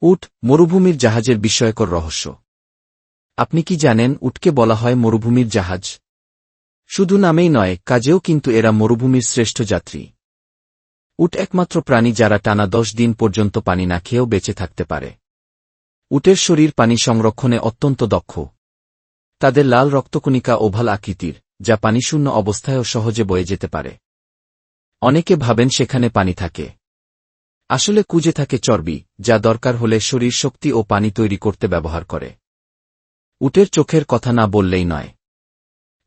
উট, মরুভূমির জাহাজের বিস্ময়কর রহস্য। আপনি কি জানেন উটকে বলা হয় মরুভূমির জাহাজ? শুধু নামেই নয়, কাজেও কিন্তু এরা মরুভূমির শ্রেষ্ঠ যাত্রী। উট একমাত্র প্রাণী যারা টানা 10 দিন পর্যন্ত পানি না খেয়েও বেঁচে থাকতে পারে। উটের শরীর পানি সংরক্ষণে অত্যন্ত দক্ষ। তাদের লাল রক্তকণিকা ওভাল আকৃতির, যা পানিশূন্য অবস্থায়ও সহজে বয়ে যেতে পারে। অনেকে ভাবেন সেখানে পানি থাকে। আসলে কুঁজে থাকে চর্বি, যা দরকার হলে শরীর শক্তি ও পানি তৈরি করতে ব্যবহার করে। উটের চোখের কথা না বললেই নয়।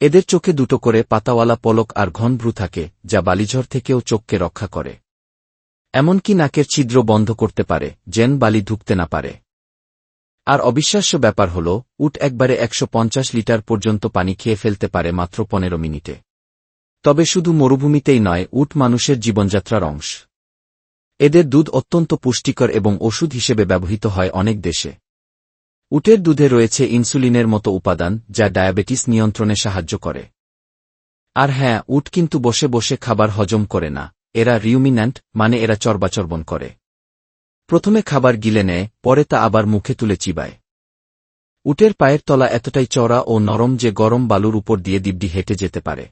এদের চোখে দুটো করে পাতাওয়ালা পলক আর ঘন ভ্রু থাকে, যা বালিঝড় থেকেও চোখকে রক্ষা করে। এমনকি নাকের ছিদ্র বন্ধ করতে পারে, যেন বালি ঢুকতে না পারে। আর অবিশ্বাস্য ব্যাপার হল, উট একবারে 150 লিটার পর্যন্ত পানি খেয়ে ফেলতে পারে মাত্র 15 মিনিটে। তবে শুধু মরুভূমিতেই নয়, উট মানুষের জীবনযাত্রার অংশ। এদের দুধ অত্যন্ত পুষ্টিকর এবং ওষুধ হিসেবে ব্যবহৃত হয় অনেক দেশে। উটের দুধে রয়েছে ইনসুলিনের মতো উপাদান, যা ডায়াবেটিস নিয়ন্ত্রণে সাহায্য করে। আর হ্যাঁ, উট কিন্তু বসে বসে খাবার হজম করে না। এরা রিউমিন্যান্ট, মানে এরা চর্বাচর্বণ করে। প্রথমে খাবার গিলে নেয়, পরে তা আবার মুখে তুলে চিবায়। উটের পায়ের তলা এতটাই চওড়া ও নরম যে গরম বালুর উপর দিয়ে দিব্যি হেঁটে যেতে পারে।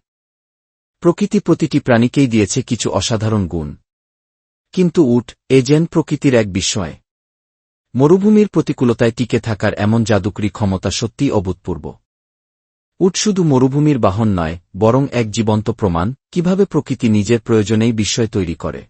প্রকৃতি প্রতিটি প্রাণীকেই দিয়েছে কিছু অসাধারণ গুণ। কিন্তু উট, এ যেন প্রকৃতির এক বিস্ময়। মরুভূমির প্রতিকূলতায় টিকে থাকার এমন জাদুকরী ক্ষমতা সত্যিই অভূতপূর্ব। উট শুধু মরুভূমির বাহন নয়, বরং এক জীবন্ত প্রমাণ কিভাবে প্রকৃতি নিজের প্রয়োজনেই বিস্ময় তৈরি করে।